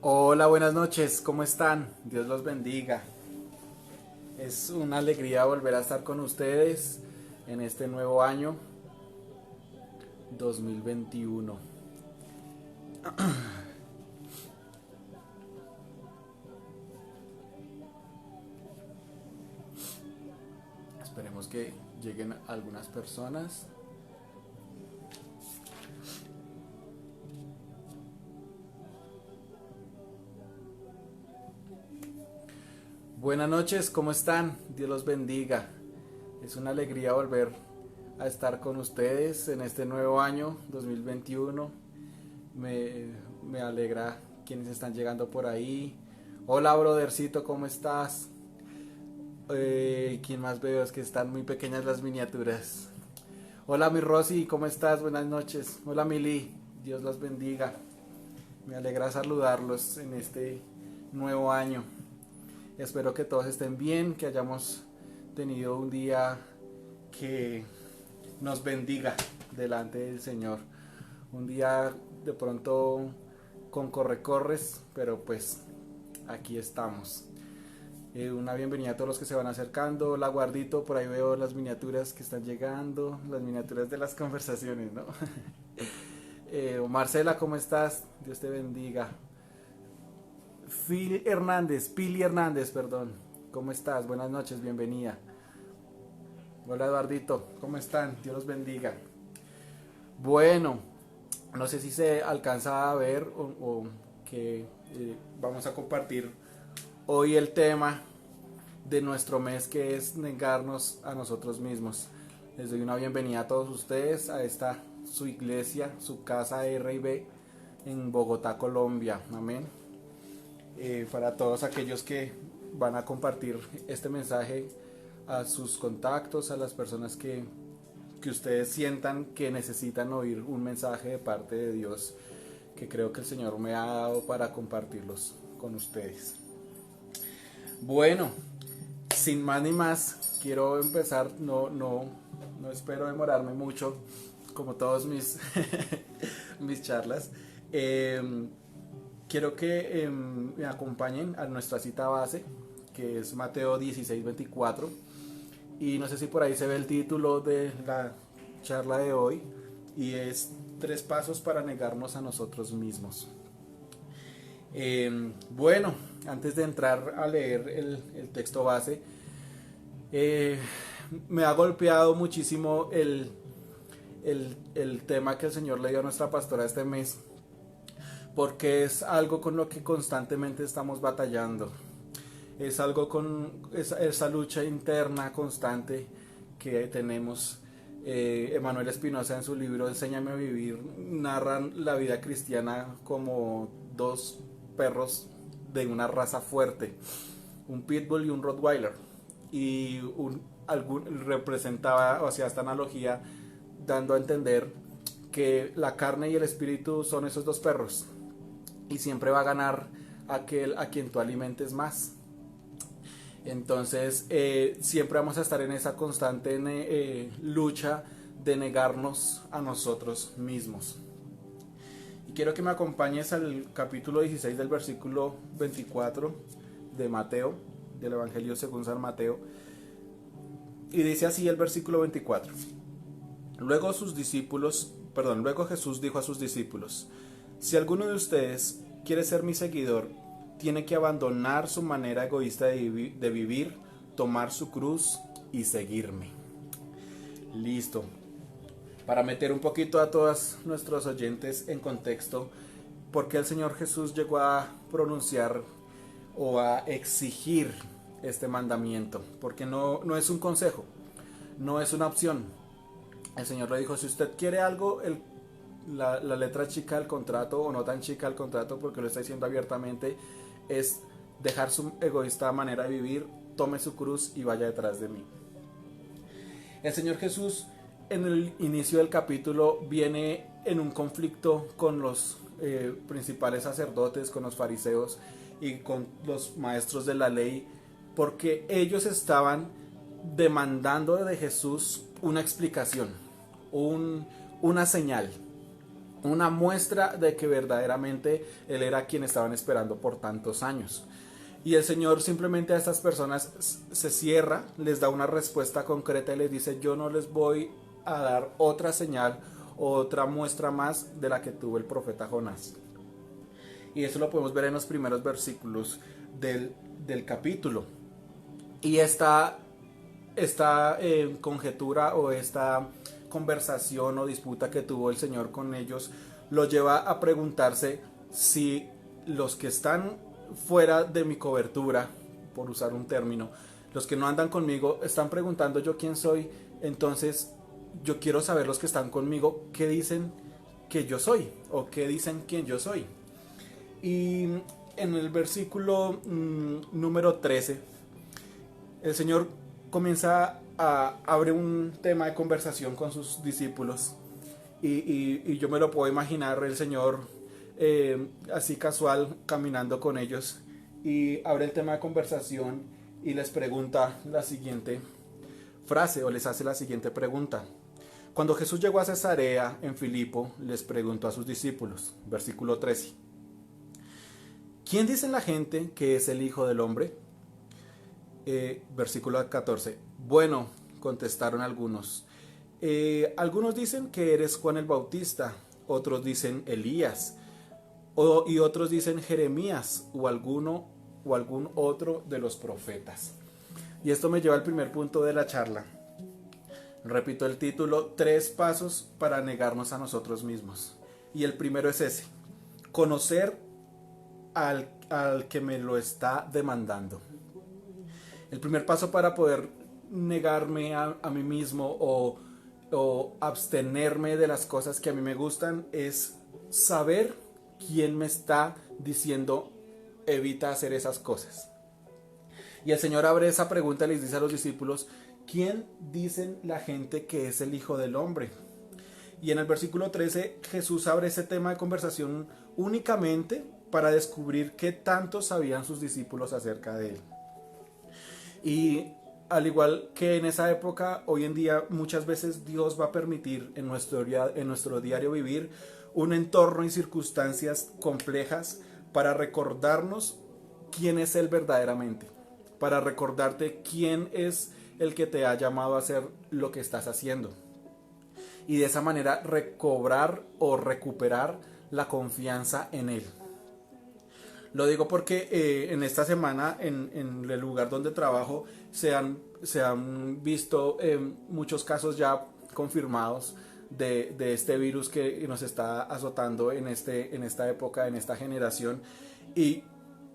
Hola, buenas noches, ¿cómo están? Dios los bendiga. Es una alegría volver a estar con ustedes en este nuevo año 2021. Esperemos que lleguen algunas personas. Buenas noches, ¿cómo están? Dios los bendiga. Es una alegría volver a estar con ustedes en este nuevo año 2021. Me, me alegra quienes están llegando por ahí. Hola, brothercito, ¿cómo estás? ¿Quién más veo? Es que están muy pequeñas las miniaturas. Hola, mi Rosy, ¿cómo estás? Buenas noches. Hola, Mili, Dios los bendiga. Me alegra saludarlos en este nuevo año. Espero que todos estén bien, que hayamos tenido un día que nos bendiga delante del Señor. Un día de pronto con corre-corres, pero pues aquí estamos. Una bienvenida a todos los que se van acercando. Hola, Guardito, por ahí veo las miniaturas que están llegando, las miniaturas de las conversaciones, ¿no? Marcela, ¿cómo estás? Dios te bendiga. Pili Hernández, perdón. ¿Cómo estás? Buenas noches, bienvenida. Hola, Eduardito, ¿cómo están? Dios los bendiga. Bueno, no sé si se alcanza a ver o que vamos a compartir hoy el tema de nuestro mes, que es negarnos a nosotros mismos. Les doy una bienvenida a todos ustedes a esta su iglesia, su casa R&B en Bogotá, Colombia. Amén. Para todos aquellos que van a compartir este mensaje a sus contactos, a las personas que ustedes sientan que necesitan oír un mensaje de parte de Dios, que creo que el Señor me ha dado para compartirlos con ustedes. Bueno, sin más ni más, quiero empezar. No espero demorarme mucho, como todos mis, mis charlas. Eh, Quiero que me acompañen a nuestra cita base, que es Mateo 16:24. Y no sé si por ahí se ve el título de la charla de hoy, y es tres pasos para negarnos a nosotros mismos. Bueno, antes de entrar a leer el texto base, eh, me ha golpeado muchísimo el tema que el Señor le dio a nuestra pastora este mes, porque es algo con lo que constantemente estamos batallando. Es algo con esa lucha interna constante que tenemos. Emanuel Espinosa, en su libro Enséñame a Vivir, narra la vida cristiana como dos perros de una raza fuerte, un pitbull y un rottweiler, y representaba, o sea, esta analogía dando a entender que la carne y el espíritu son esos dos perros, y siempre va a ganar aquel a quien tú alimentes más. Entonces siempre vamos a estar en esa constante lucha de negarnos a nosotros mismos. Y quiero que me acompañes al capítulo 16 del versículo 24 de Mateo, del Evangelio según San Mateo. Y dice así el versículo 24. Luego Jesús dijo a sus discípulos: si alguno de ustedes quiere ser mi seguidor, tiene que abandonar su manera egoísta de vivir, tomar su cruz y seguirme. Listo. Para meter un poquito a todos nuestros oyentes en contexto, ¿por qué el Señor Jesús llegó a pronunciar o a exigir este mandamiento? Porque no es un consejo, no es una opción. El Señor le dijo: si usted quiere algo, la letra chica del contrato, o no tan chica del contrato, porque lo está diciendo abiertamente, es dejar su egoísta manera de vivir, tome su cruz y vaya detrás de mí. El Señor Jesús, en el inicio del capítulo, viene en un conflicto con los principales sacerdotes, con los fariseos y con los maestros de la ley, porque ellos estaban demandando de Jesús una explicación, una señal. una muestra de que verdaderamente Él era quien estaban esperando por tantos años. Y el Señor simplemente a estas personas se cierra, les da una respuesta concreta y les dice: yo no les voy a dar otra señal o otra muestra más de la que tuvo el profeta Jonás. Y eso lo podemos ver en los primeros versículos del capítulo. Y esta conjetura o esta conversación o disputa que tuvo el Señor con ellos lo lleva a preguntarse si los que están fuera de mi cobertura, por usar un término, los que no andan conmigo, están preguntando yo quién soy. Entonces yo quiero saber, los que están conmigo, qué dicen que yo soy o qué dicen quién yo soy. Y en el versículo número 13, el Señor comienza a abrir un tema de conversación con sus discípulos. Y yo me lo puedo imaginar, el Señor así casual caminando con ellos, y abre el tema de conversación y les pregunta la siguiente frase, o les hace la siguiente pregunta. Cuando Jesús llegó a Cesarea en Filipo, les preguntó a sus discípulos, versículo 13: ¿quién dice la gente que es el Hijo del Hombre? Versículo 14. Bueno, contestaron algunos. Algunos dicen que eres Juan el Bautista, otros dicen Elías, y otros dicen Jeremías o algún otro de los profetas. Y esto me lleva al primer punto de la charla. Repito el título: 3 pasos para negarnos a nosotros mismos. Y el primero es ese: conocer al que me lo está demandando. El primer paso para poder negarme a mí mismo o abstenerme de las cosas que a mí me gustan es saber quién me está diciendo evita hacer esas cosas. Y el Señor abre esa pregunta y les dice a los discípulos: ¿quién dicen la gente que es el Hijo del Hombre? Y en el versículo 13 Jesús abre ese tema de conversación únicamente para descubrir qué tanto sabían sus discípulos acerca de él. Y al igual que en esa época, hoy en día muchas veces Dios va a permitir en nuestro diario vivir un entorno y circunstancias complejas para recordarnos quién es Él verdaderamente, para recordarte quién es el que te ha llamado a hacer lo que estás haciendo, y de esa manera recobrar o recuperar la confianza en Él. Lo digo porque en esta semana en el lugar donde trabajo se han visto muchos casos ya confirmados de este virus que nos está azotando en esta época, en esta generación. Y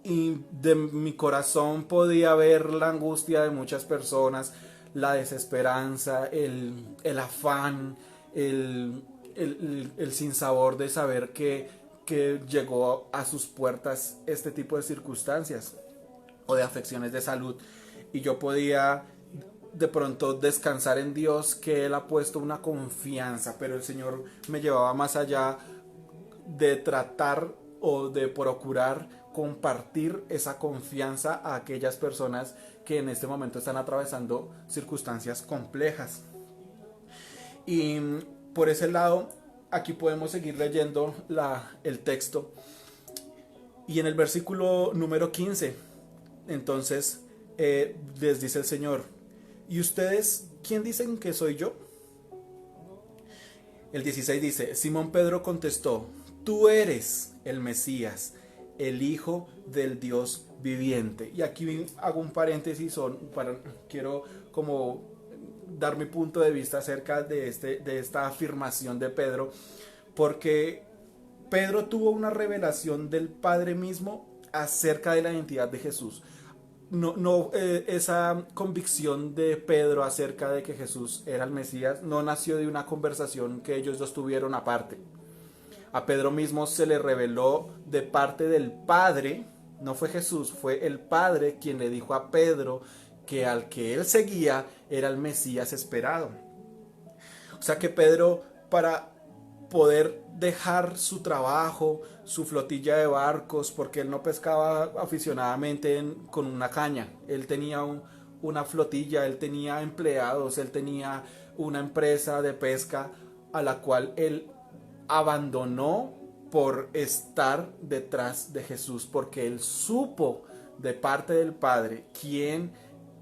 de mi corazón podía ver la angustia de muchas personas, la desesperanza, el afán, el sinsabor de saber que llegó a sus puertas este tipo de circunstancias o de afecciones de salud, y yo podía de pronto descansar en Dios, que Él ha puesto una confianza, pero el Señor me llevaba más allá de tratar o de procurar compartir esa confianza a aquellas personas que en este momento están atravesando circunstancias complejas. Y por ese lado, aquí podemos seguir leyendo el texto. Y en el versículo número 15, entonces les dice el Señor: ¿y ustedes quién dicen que soy yo? El 16 dice: Simón Pedro contestó: tú eres el Mesías, el Hijo del Dios viviente. Y aquí hago un paréntesis, quiero como dar mi punto de vista acerca de esta afirmación de Pedro, porque Pedro tuvo una revelación del Padre mismo acerca de la identidad de Jesús. Esa convicción de Pedro acerca de que Jesús era el Mesías no nació de una conversación que ellos dos tuvieron aparte. A Pedro mismo se le reveló de parte del Padre. No fue Jesús, fue el Padre quien le dijo a Pedro que al que él seguía era el Mesías esperado. O sea que Pedro, para poder dejar su trabajo, su flotilla de barcos, porque él no pescaba aficionadamente con una caña, él tenía una flotilla, él tenía empleados, él tenía una empresa de pesca a la cual él abandonó por estar detrás de Jesús, porque él supo de parte del Padre quién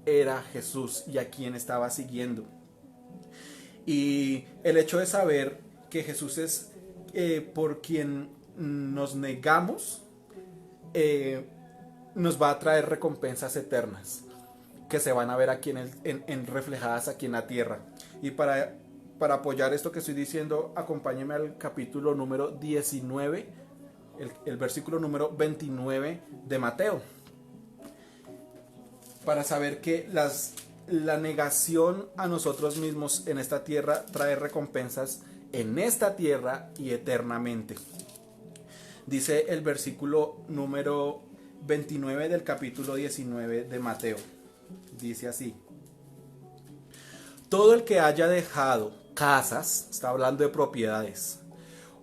era Jesús y a quién estaba siguiendo. Y el hecho de saber que Jesús es por quien nos negamos, nos va a traer recompensas eternas que se van a ver aquí reflejadas aquí en la tierra. Y para apoyar esto que estoy diciendo, acompáñeme al capítulo número 19, el versículo número 29 de Mateo, para saber que la negación a nosotros mismos en esta tierra trae recompensas en esta tierra y eternamente. Dice el versículo número 29 del capítulo 19 de Mateo. Dice así: todo el que haya dejado casas, está hablando de propiedades,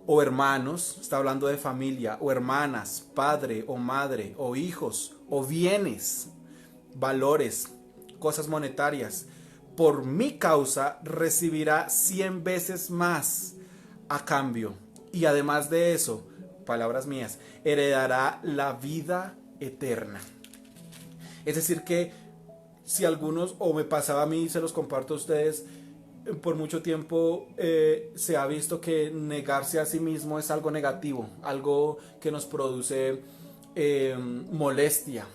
o hermanos, está hablando de familia, o hermanas, padre o madre, o hijos, o bienes, valores, cosas monetarias, por mi causa recibirá 100 veces más a cambio. Y además de eso, palabras mías, heredará la vida eterna. Es decir que si algunos, o me pasaba a mí, se los comparto a ustedes, por mucho tiempo se ha visto que negarse a sí mismo es algo negativo, algo que nos produce molestia.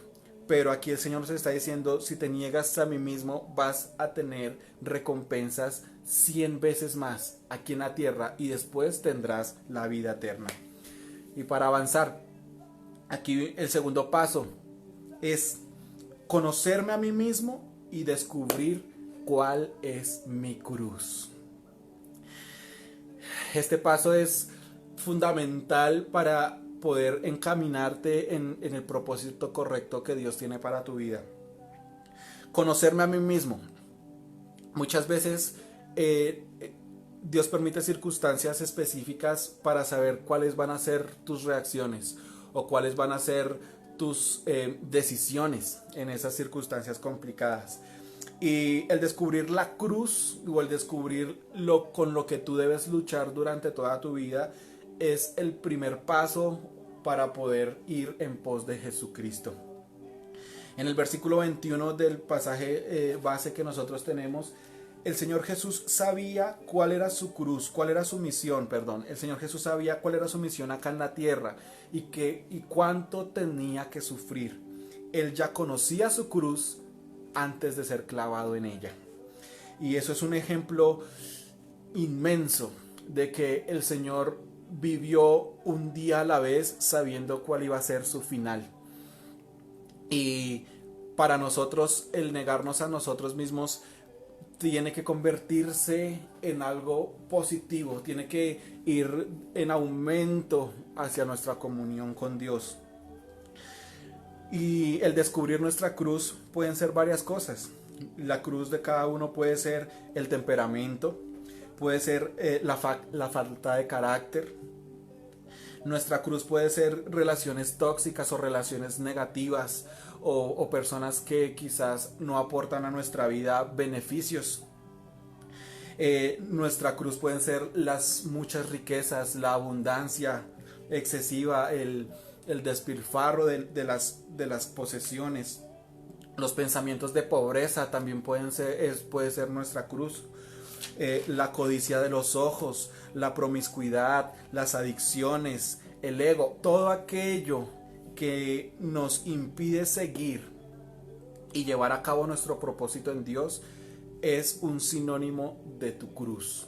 Pero aquí el Señor nos está diciendo, si te niegas a mí mismo, vas a tener recompensas 100 veces más aquí en la tierra y después tendrás la vida eterna. Y para avanzar, aquí el segundo paso es conocerme a mí mismo y descubrir cuál es mi cruz. Este paso es fundamental para poder encaminarte en el propósito correcto que Dios tiene para tu vida. Conocerme a mí mismo. Muchas veces Dios permite circunstancias específicas para saber cuáles van a ser tus reacciones o cuáles van a ser tus decisiones en esas circunstancias complicadas. Y el descubrir la cruz o el descubrir con lo que tú debes luchar durante toda tu vida es el primer paso para poder ir en pos de Jesucristo. En el versículo 21 del pasaje base que nosotros tenemos, el Señor Jesús sabía cuál era su cruz, cuál era su misión, perdón. El Señor Jesús sabía cuál era su misión acá en la tierra y cuánto tenía que sufrir. Él ya conocía su cruz antes de ser clavado en ella. Y eso es un ejemplo inmenso de que el Señor vivió un día a la vez sabiendo cuál iba a ser su final. Y para nosotros el negarnos a nosotros mismos tiene que convertirse en algo positivo, tiene que ir en aumento hacia nuestra comunión con Dios. Y el descubrir nuestra cruz pueden ser varias cosas. La cruz de cada uno puede ser el temperamento, puede ser la falta de carácter. Nuestra cruz puede ser relaciones tóxicas o relaciones negativas o personas que quizás no aportan a nuestra vida beneficios. Nuestra cruz pueden ser las muchas riquezas, la abundancia excesiva, el despilfarro de las posesiones. Los pensamientos de pobreza también puede ser nuestra cruz. La codicia de los ojos, la promiscuidad, las adicciones, el ego, todo aquello que nos impide seguir y llevar a cabo nuestro propósito en Dios es un sinónimo de tu cruz.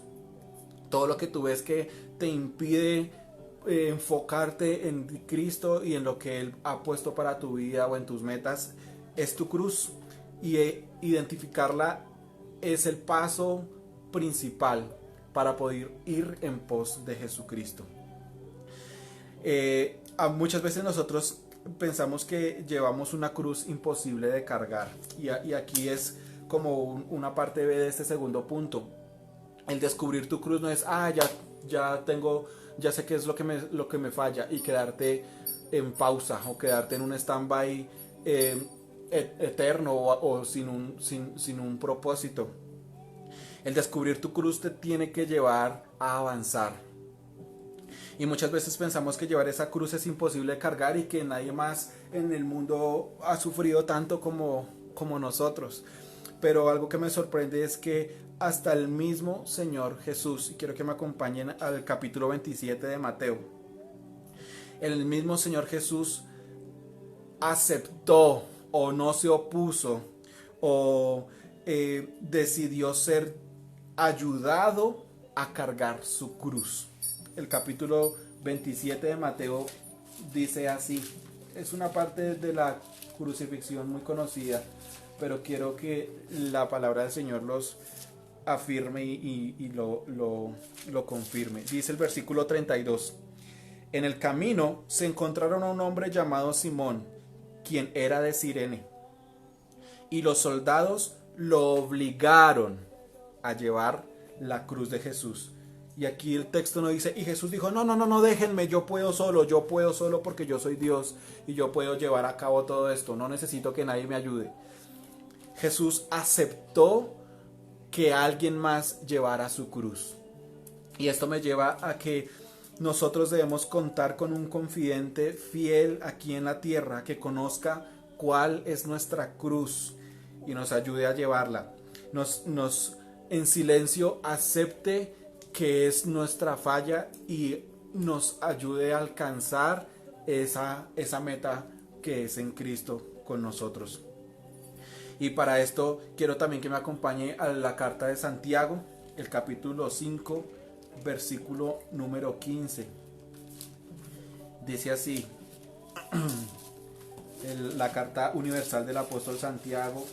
Todo lo que tú ves que te impide enfocarte en Cristo y en lo que Él ha puesto para tu vida o en tus metas es tu cruz, y identificarla es el paso principal para poder ir en pos de Jesucristo. Muchas veces nosotros pensamos que llevamos una cruz imposible de cargar, y aquí es como una parte B de este segundo punto. El descubrir tu cruz no es ya sé qué es lo que me falla y quedarte en pausa o quedarte en un stand-by eterno o sin un propósito. El descubrir tu cruz te tiene que llevar a avanzar. Y muchas veces pensamos que llevar esa cruz es imposible de cargar y que nadie más en el mundo ha sufrido tanto como nosotros. Pero algo que me sorprende es que hasta el mismo Señor Jesús, y quiero que me acompañen al capítulo 27 de Mateo, el mismo Señor Jesús aceptó o no se opuso o decidió ser ayudado a cargar su cruz. El capítulo 27 de Mateo dice así, es una parte de la crucifixión muy conocida, pero quiero que la palabra del Señor los afirme y lo confirme. Dice el versículo 32, en el camino se encontraron a un hombre llamado Simón, quien era de Cirene, y los soldados lo obligaron a llevar la cruz de Jesús. Y aquí el texto no dice, y Jesús dijo, no, déjenme, yo puedo solo porque yo soy Dios y yo puedo llevar a cabo todo esto, no necesito que nadie me ayude. Jesús aceptó que alguien más llevara su cruz. Y esto me lleva a que nosotros debemos contar con un confidente fiel aquí en la tierra que conozca cuál es nuestra cruz y nos ayude a llevarla. Nos en silencio acepte que es nuestra falla y nos ayude a alcanzar esa meta que es en Cristo con nosotros. Y para esto quiero también que me acompañe a la carta de Santiago, el capítulo 5, versículo número 15. Dice así, la carta universal del apóstol Santiago,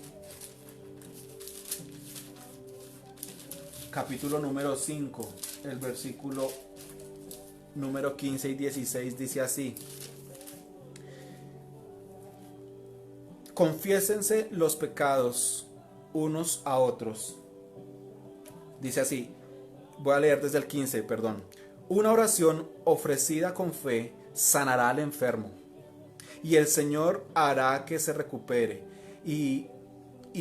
capítulo número 5, el versículo número 15 y 16 dice así: confiésense los pecados unos a otros. Dice así, voy a leer desde el 15, perdón. Una oración ofrecida con fe sanará al enfermo, y el Señor hará que se recupere, y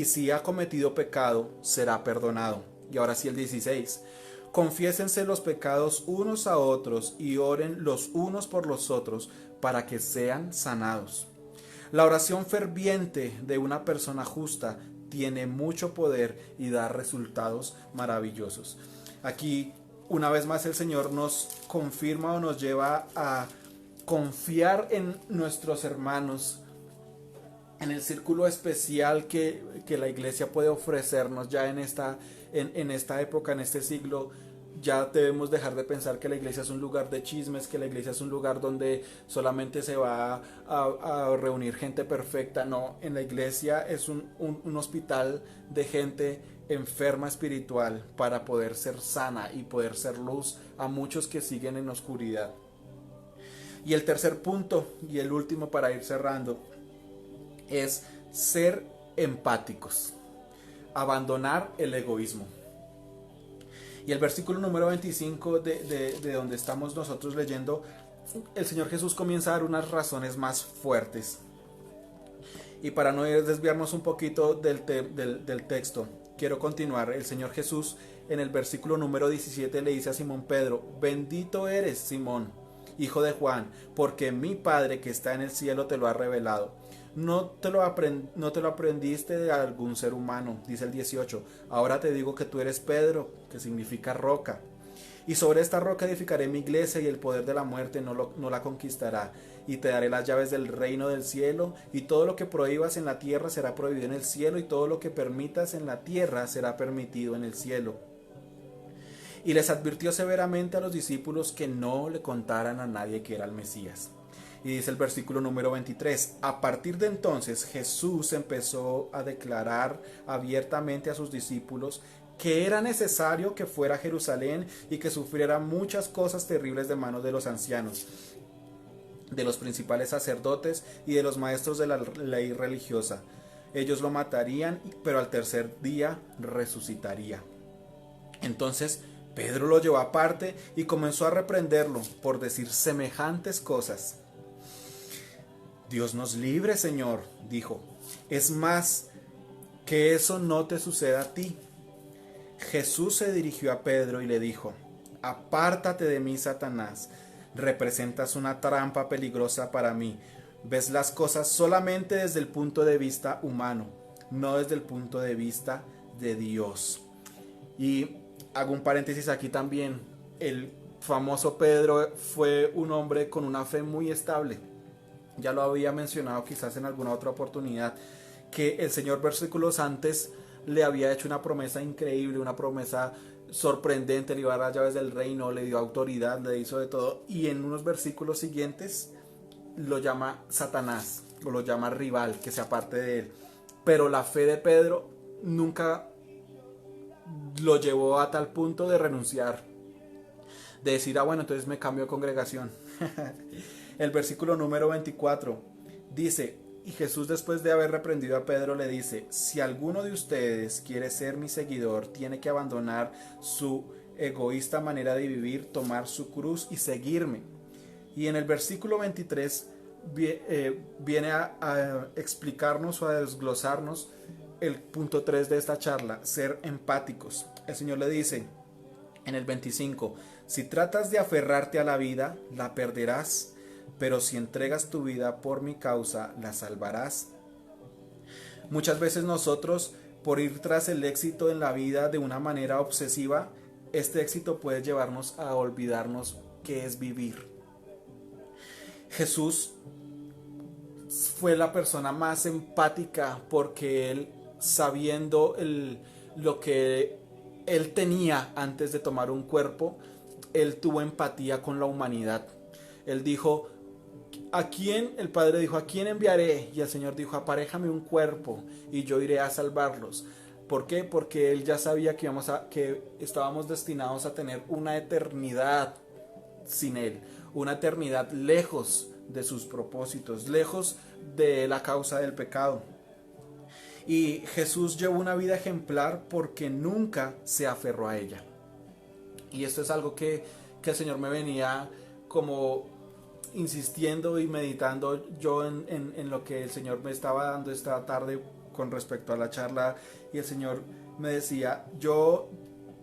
si ha cometido pecado, será perdonado. Y ahora sí el 16. Confiésense los pecados unos a otros y oren los unos por los otros para que sean sanados. La oración ferviente de una persona justa tiene mucho poder y da resultados maravillosos. Aquí, una vez más, el Señor nos confirma o nos lleva a confiar en nuestros hermanos, en el círculo especial que la iglesia puede ofrecernos ya en esta época, en este siglo. Ya debemos dejar de pensar que la iglesia es un lugar de chismes, que la iglesia es un lugar donde solamente se va a reunir gente perfecta. No, en la iglesia es un hospital de gente enferma espiritual para poder ser sana y poder ser luz a muchos que siguen en oscuridad. Y el tercer punto y el último para ir cerrando es ser empáticos, abandonar el egoísmo. Y el versículo número 25 de donde estamos nosotros leyendo, el Señor Jesús comienza a dar unas razones más fuertes. Y para no desviarnos un poquito del texto, quiero continuar. El Señor Jesús en el versículo número 17 le dice a Simón Pedro: bendito eres, Simón, hijo de Juan, porque mi Padre que está en el cielo te lo ha revelado. No te lo aprendiste de algún ser humano, dice el 18. Ahora te digo que tú eres Pedro, que significa roca. Y sobre esta roca edificaré mi iglesia, y el poder de la muerte no la conquistará. Y te daré las llaves del reino del cielo, y todo lo que prohíbas en la tierra será prohibido en el cielo, y todo lo que permitas en la tierra será permitido en el cielo. Y les advirtió severamente a los discípulos que no le contaran a nadie que era el Mesías. Y dice el versículo número 23, a partir de entonces Jesús empezó a declarar abiertamente a sus discípulos que era necesario que fuera a Jerusalén y que sufriera muchas cosas terribles de manos de los ancianos, de los principales sacerdotes y de los maestros de la ley religiosa. Ellos lo matarían, pero al tercer día resucitaría. Entonces Pedro lo llevó aparte y comenzó a reprenderlo por decir semejantes cosas. Dios nos libre, Señor, dijo. Es más, que eso no te suceda a ti. Jesús se dirigió a Pedro y le dijo: apártate de mí, Satanás. Representas una trampa peligrosa para mí. Ves las cosas solamente desde el punto de vista humano, no desde el punto de vista de Dios. Y hago un paréntesis aquí también. El famoso Pedro fue un hombre con una fe muy estable. Ya lo había mencionado quizás en alguna otra oportunidad, que el Señor versículos antes le había hecho una promesa increíble, una promesa sorprendente, le iba a dar las llaves del reino, le dio autoridad, le hizo de todo, y en unos versículos siguientes lo llama Satanás, o lo llama rival, que se aparte de él. Pero la fe de Pedro nunca lo llevó a tal punto de renunciar, de decir, bueno, entonces me cambio de congregación. El versículo número 24 dice, y Jesús, después de haber reprendido a Pedro, le dice, si alguno de ustedes quiere ser mi seguidor, tiene que abandonar su egoísta manera de vivir, tomar su cruz y seguirme. Y en el versículo 23 viene a explicarnos o a desglosarnos el punto 3 de esta charla, ser empáticos. El Señor le dice en el 25, si tratas de aferrarte a la vida, la perderás, pero si entregas tu vida por mi causa, la salvarás. Muchas veces nosotros, por ir tras el éxito en la vida de una manera obsesiva, este éxito puede llevarnos a olvidarnos qué es vivir. Jesús fue la persona más empática porque él, sabiendo lo que él tenía antes de tomar un cuerpo, él tuvo empatía con la humanidad. Él dijo, ¿a quién? El Padre dijo, ¿a quién enviaré? Y el Señor dijo, aparéjame un cuerpo y yo iré a salvarlos. ¿Por qué? Porque él ya sabía que estábamos destinados a tener una eternidad sin él, una eternidad lejos de sus propósitos, lejos de la causa del pecado. Y Jesús llevó una vida ejemplar porque nunca se aferró a ella. Y esto es algo que el Señor me venía como insistiendo y meditando yo en lo que el Señor me estaba dando esta tarde con respecto a la charla. Y el Señor me decía, yo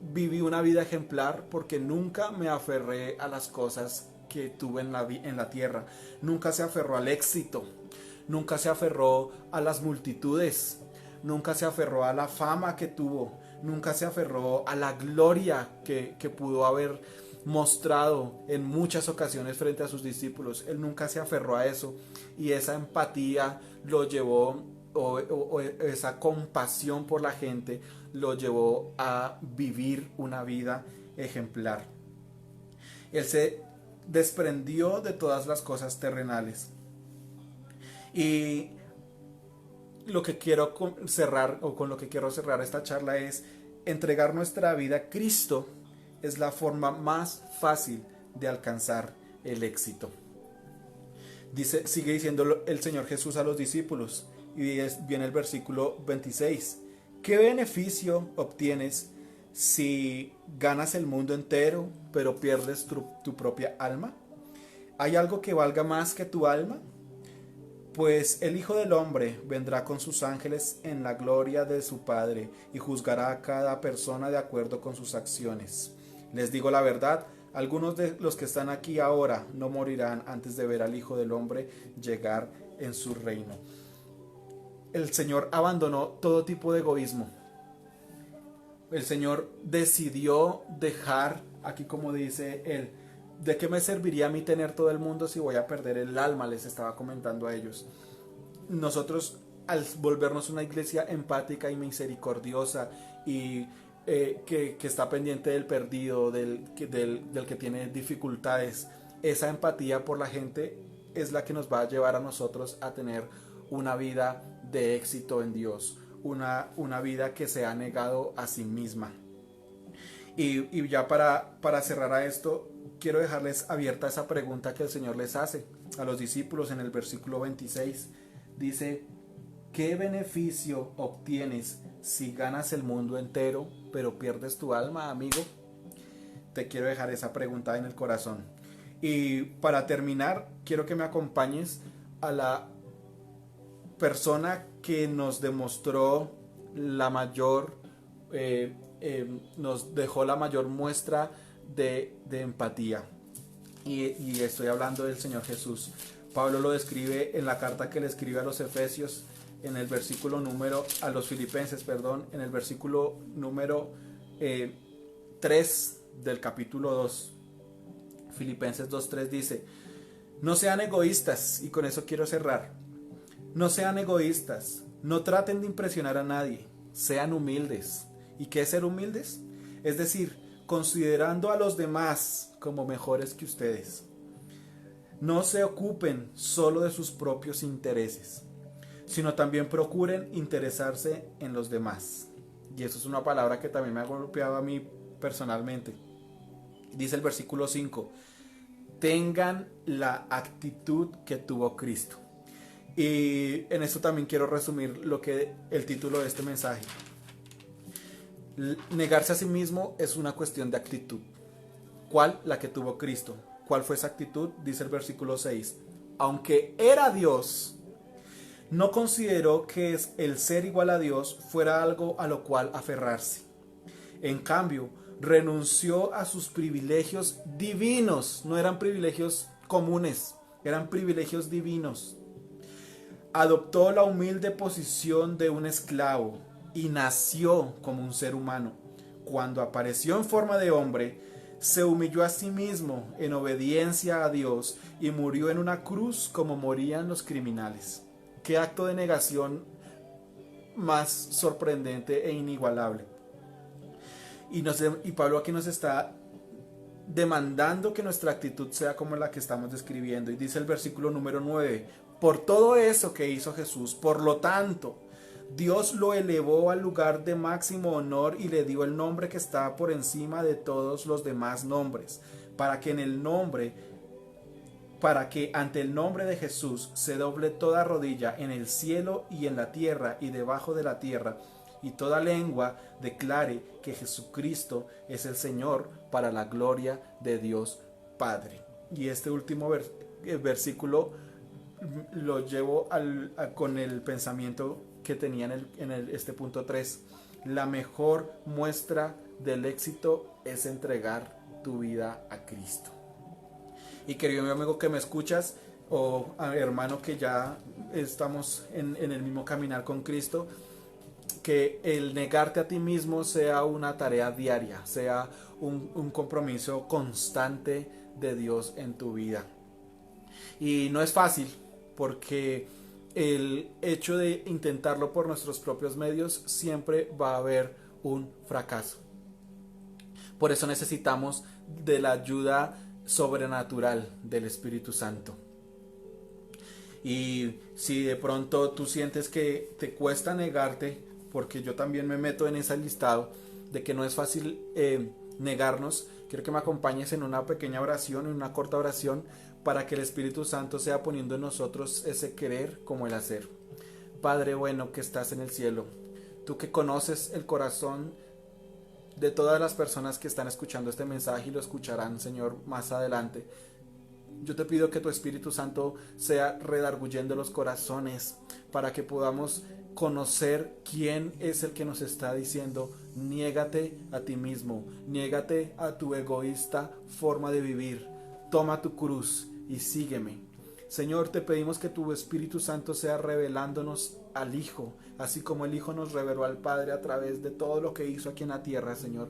viví una vida ejemplar porque nunca me aferré a las cosas que tuve en la tierra. Nunca se aferró al éxito, nunca se aferró a las multitudes, nunca se aferró a la fama que tuvo, nunca se aferró a la gloria que pudo haber mostrado en muchas ocasiones frente a sus discípulos. Él nunca se aferró a eso, y esa empatía lo llevó, o esa compasión por la gente lo llevó a vivir una vida ejemplar. Él se desprendió de todas las cosas terrenales. Y lo que quiero cerrar, o con lo que quiero cerrar esta charla, es entregar nuestra vida a Cristo. Es la forma más fácil de alcanzar el éxito. Sigue diciendo el Señor Jesús a los discípulos, y viene el versículo 26. ¿Qué beneficio obtienes si ganas el mundo entero, pero pierdes tu propia alma? ¿Hay algo que valga más que tu alma? Pues el Hijo del Hombre vendrá con sus ángeles en la gloria de su Padre y juzgará a cada persona de acuerdo con sus acciones. Les digo la verdad, algunos de los que están aquí ahora no morirán antes de ver al Hijo del Hombre llegar en su reino. El Señor abandonó todo tipo de egoísmo. El Señor decidió dejar, aquí como dice él, ¿de qué me serviría a mí tener todo el mundo si voy a perder el alma? Les estaba comentando a ellos. Nosotros, al volvernos una iglesia empática y misericordiosa, y que está pendiente del perdido, del que tiene dificultades, esa empatía por la gente es la que nos va a llevar a nosotros a tener una vida de éxito en Dios, una vida que se ha negado a sí misma. Y ya para cerrar a esto, quiero dejarles abierta esa pregunta que el Señor les hace a los discípulos en el versículo 26. Dice, ¿qué beneficio obtienes si ganas el mundo entero, pero pierdes tu alma, amigo? Te quiero dejar esa pregunta en el corazón. Y para terminar, quiero que me acompañes a la persona que nos demostró la mayor, nos dejó la mayor muestra de empatía. y estoy hablando del Señor Jesús. Pablo lo describe en la carta que le escribe a los Efesios, en el versículo número, a los Filipenses, perdón, en el versículo número 3 del capítulo 2. Filipenses 2:3 dice: no sean egoístas, y con eso quiero cerrar. No sean egoístas, no traten de impresionar a nadie, sean humildes. ¿Y qué es ser humildes? Es decir, considerando a los demás como mejores que ustedes. No se ocupen solo de sus propios intereses, sino también procuren interesarse en los demás. Y eso es una palabra que también me ha golpeado a mí personalmente. Dice el versículo 5: tengan la actitud que tuvo Cristo. Y en esto también quiero resumir lo que el título de este mensaje. Negarse a sí mismo es una cuestión de actitud. ¿Cuál? La que tuvo Cristo. ¿Cuál fue esa actitud? Dice el versículo 6. Aunque era Dios, no consideró que el ser igual a Dios fuera algo a lo cual aferrarse. En cambio, renunció a sus privilegios divinos. No eran privilegios comunes, eran privilegios divinos. Adoptó la humilde posición de un esclavo y nació como un ser humano. Cuando apareció en forma de hombre, se humilló a sí mismo en obediencia a Dios y murió en una cruz como morían los criminales. Qué acto de negación más sorprendente e inigualable. Y Pablo aquí nos está demandando que nuestra actitud sea como la que estamos describiendo. Y dice el versículo número 9: por todo eso que hizo Jesús, por lo tanto, Dios lo elevó al lugar de máximo honor y le dio el nombre que está por encima de todos los demás nombres, para que ante el nombre de Jesús se doble toda rodilla en el cielo y en la tierra y debajo de la tierra, y toda lengua declare que Jesucristo es el Señor, para la gloria de Dios Padre. Y este último versículo lo llevo con el pensamiento que tenía este punto 3. La mejor muestra del éxito es entregar tu vida a Cristo. Y querido amigo que me escuchas, o hermano que ya estamos en el mismo caminar con Cristo, que el negarte a ti mismo sea una tarea diaria, sea un compromiso constante de Dios en tu vida. Y no es fácil, porque el hecho de intentarlo por nuestros propios medios siempre va a haber un fracaso. Por eso necesitamos de la ayuda sobrenatural del Espíritu Santo. Y si de pronto tú sientes que te cuesta negarte, porque yo también me meto en ese listado de que no es fácil negarnos, quiero que me acompañes en una pequeña oración, en una corta oración, para que el Espíritu Santo sea poniendo en nosotros ese querer como el hacer. Padre bueno que estás en el cielo, tú que conoces el corazón de todas las personas que están escuchando este mensaje y lo escucharán, Señor, más adelante. Yo te pido que tu Espíritu Santo sea redarguyendo los corazones para que podamos conocer quién es el que nos está diciendo: niégate a ti mismo, niégate a tu egoísta forma de vivir, toma tu cruz y sígueme. Señor, te pedimos que tu Espíritu Santo sea revelándonos al Hijo, así como el Hijo nos reveló al Padre a través de todo lo que hizo aquí en la tierra, Señor.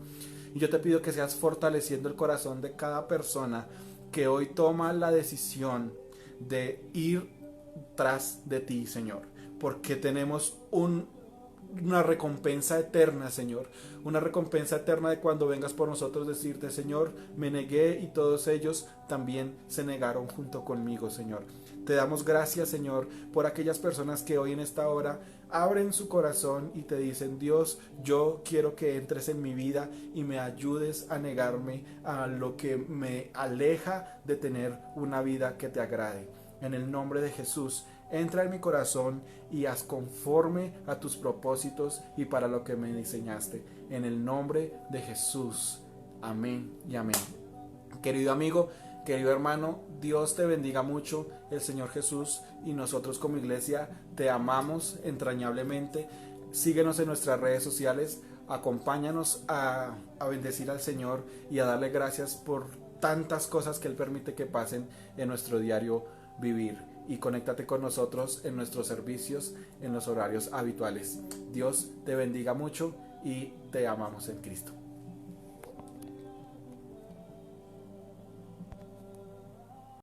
Y yo te pido que seas fortaleciendo el corazón de cada persona que hoy toma la decisión de ir tras de ti, Señor, porque tenemos una recompensa eterna, Señor, una recompensa eterna de cuando vengas por nosotros, decirte: Señor, me negué y todos ellos también se negaron junto conmigo, Señor. Te damos gracias, Señor, por aquellas personas que hoy en esta hora abren su corazón y te dicen: Dios, yo quiero que entres en mi vida y me ayudes a negarme a lo que me aleja de tener una vida que te agrade. En el nombre de Jesús, entra en mi corazón y haz conforme a tus propósitos y para lo que me diseñaste. En el nombre de Jesús. Amén y amén. Querido amigo, querido hermano, Dios te bendiga mucho, el Señor Jesús y nosotros como iglesia te amamos entrañablemente. Síguenos en nuestras redes sociales, acompáñanos a bendecir al Señor y a darle gracias por tantas cosas que Él permite que pasen en nuestro diario vivir. Y conéctate con nosotros en nuestros servicios, en los horarios habituales. Dios te bendiga mucho y te amamos en Cristo.